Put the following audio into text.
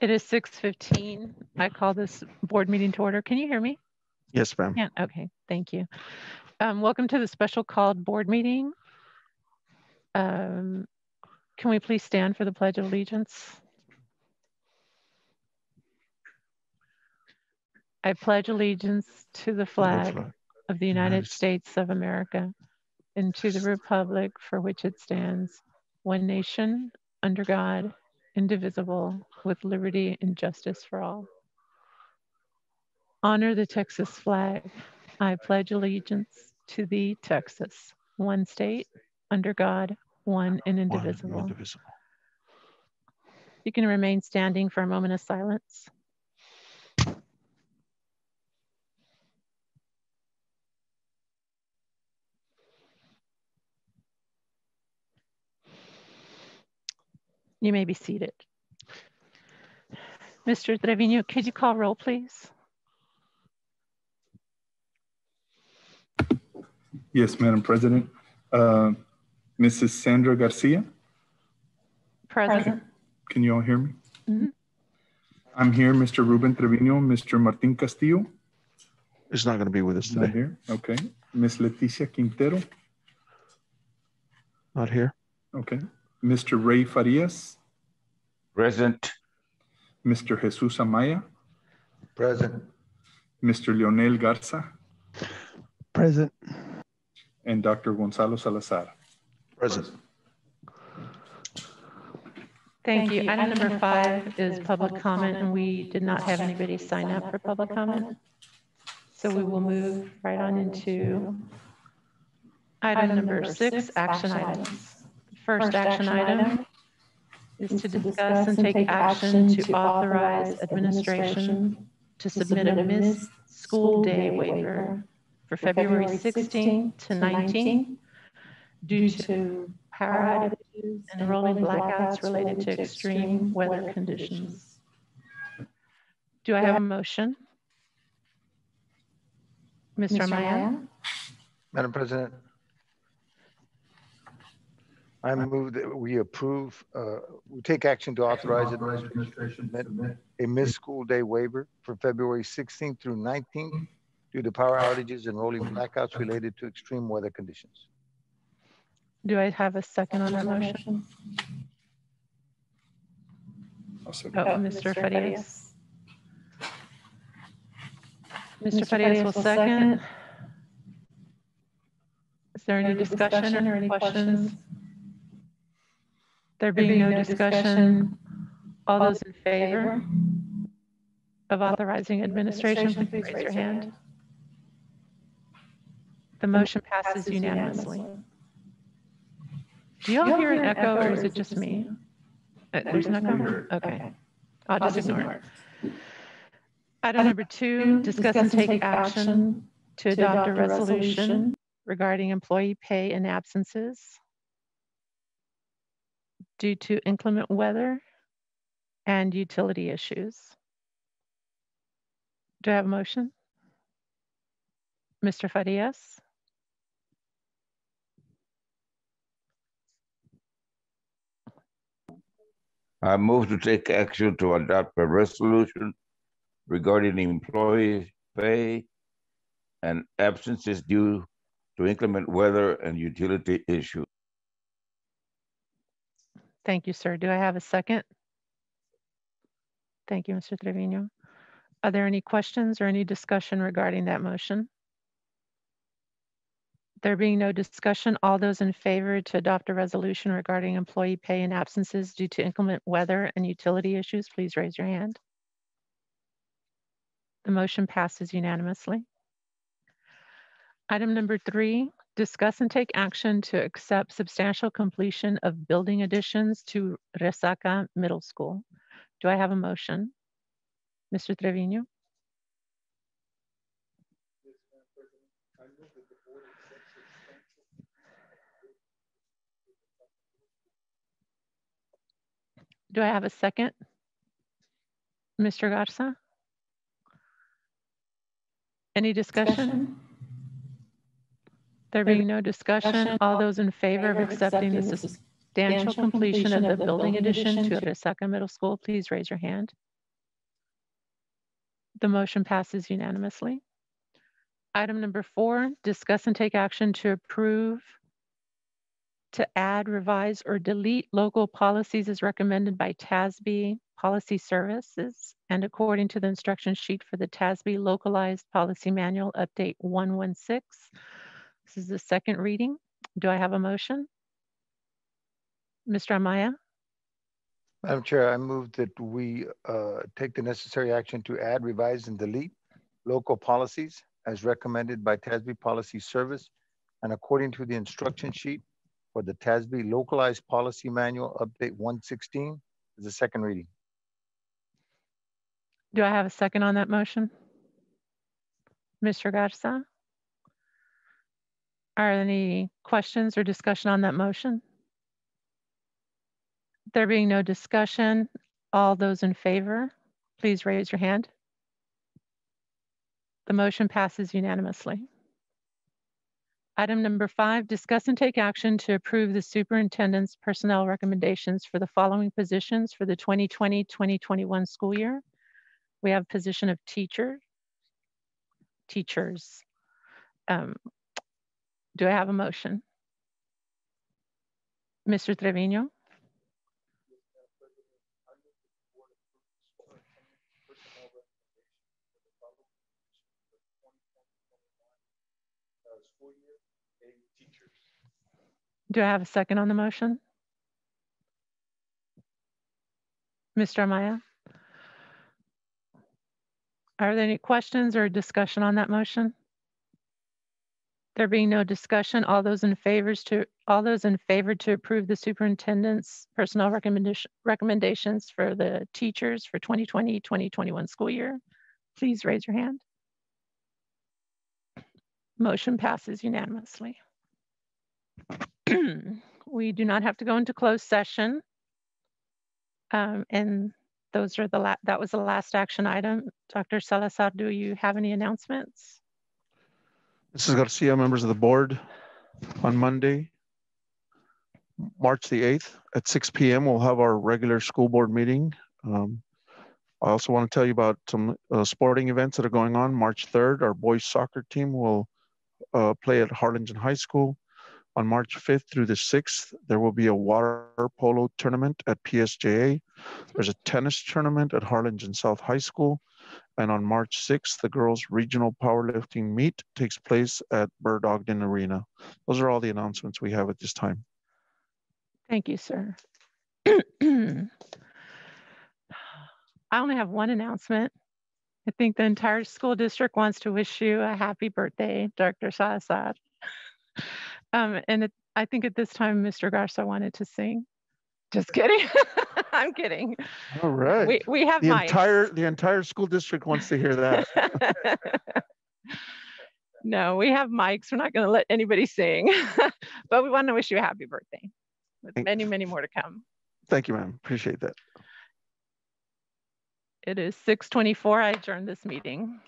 It is 6:15. I call this board meeting to order. Can you hear me? Yes, ma'am. Yeah. Okay. Thank you. Welcome to the special called board meeting. Can we please stand for the Pledge of Allegiance? I pledge allegiance to the flag of the United States of America and to the republic for which it stands, one nation, under God, indivisible, with liberty and justice for all. Honor the Texas flag. I pledge allegiance to thee, Texas, one state, under God, one and indivisible. You can remain standing for a moment of silence. You may be seated. Mr. Trevino, could you call roll, please? Yes, Madam President. Mrs. Sandra Garcia? Present. Can you all hear me? Mm-hmm. I'm here, Mr. Ruben Trevino, Mr. Martin Castillo. Is not going to be with us today. Not here, okay. Ms. Leticia Quintero. Not here. Okay. Mr. Ray Farias. Present. Mr. Jesus Amaya. Present. Mr. Leonel Garza. Present. And Dr. Gonzalo Salazar. Present. Thank you. Item number 5 is public comment, and we did not have anybody sign up for public comment. So we will move right on into item number 6, action items. The first action item is to discuss and take action to authorize administration to submit a missed school day waiver for February 16th to 19th due to power outages and rolling blackouts related to extreme weather conditions. Do I have a motion? Mr. Amaya? Madam President, I move that we approve, we take action to authorize administration to submit a missed school day waiver for February 16th through 19th due to power outages and rolling blackouts related to extreme weather conditions. Do I have a second on that motion? Mr. Farias. Mr. Farias will second. Is there any discussion or any questions? There being no discussion, all those in favor of authorizing administration, please raise your hand. The motion passes unanimously. Do you all hear an echo, or is it just me? There's an echo? Okay. I'll just ignore it. Item number 2, discuss and take action to adopt a resolution regarding employee pay and absences due to inclement weather and utility issues. Do I have a motion? Mr. Farias? I move to take action to adopt a resolution regarding employee pay and absences due to inclement weather and utility issues. Thank you, sir. Do I have a second? Thank you, Mr. Trevino. Are there any questions or any discussion regarding that motion? There being no discussion, all those in favor to adopt a resolution regarding employee pay and absences due to inclement weather and utility issues, please raise your hand. The motion passes unanimously. Item number 3, discuss and take action to accept substantial completion of building additions to Resaca Middle School. Do I have a motion? Mr. Trevino? Do I have a second? Mr. Garza? Any discussion? There being no discussion, all those in favor of accepting the substantial completion of the building addition to Resaca Middle School, please raise your hand. The motion passes unanimously. Item number 4, discuss and take action to approve to add, revise, or delete local policies as recommended by TASB Policy Services and according to the instruction sheet for the TASB Localized Policy Manual Update 116. This is the second reading. Do I have a motion? Mr. Amaya? Madam Chair, I move that we take the necessary action to add, revise, and delete local policies as recommended by TASB Policy Service and according to the instruction sheet for the TASB Localized Policy Manual Update 116 is the second reading. Do I have a second on that motion? Mr. Garza? Are there any questions or discussion on that motion? There being no discussion, all those in favor, please raise your hand. The motion passes unanimously. Item number 5, discuss and take action to approve the superintendent's personnel recommendations for the following positions for the 2020-2021 school year. We have position of teachers. Do I have a motion? Mr. Trevino? Do I have a second on the motion? Mr. Amaya? Are there any questions or discussion on that motion? There being no discussion, all those in favor to approve the superintendent's personnel recommendations for the teachers for 2020-2021 school year, please raise your hand. Motion passes unanimously. We do not have to go into closed session. And those are that was the last action item. Dr. Salazar, do you have any announcements? Mrs. Garcia, members of the board, on Monday, March the 8th at 6 p.m. we'll have our regular school board meeting. I also want to tell you about some sporting events that are going on. March 3rd, our boys soccer team will play at Harlingen High School. On March 5th through the 6th, there will be a water polo tournament at PSJA. There's a tennis tournament at Harlingen South High School. And on March 6th, the girls' regional powerlifting meet takes place at Bird Ogden Arena. Those are all the announcements we have at this time. Thank you, sir. I only have one announcement. I think the entire school district wants to wish you a happy birthday, Dr. Salazar. I think at this time, Mr. Garza wanted to sing. Just kidding. I'm kidding. All right. We have the entire school district wants to hear that. No, we have mics. We're not going to let anybody sing, but we want to wish you a happy birthday with many, many more to come. Thank you, ma'am. Appreciate that. It is 6:24. I adjourn this meeting.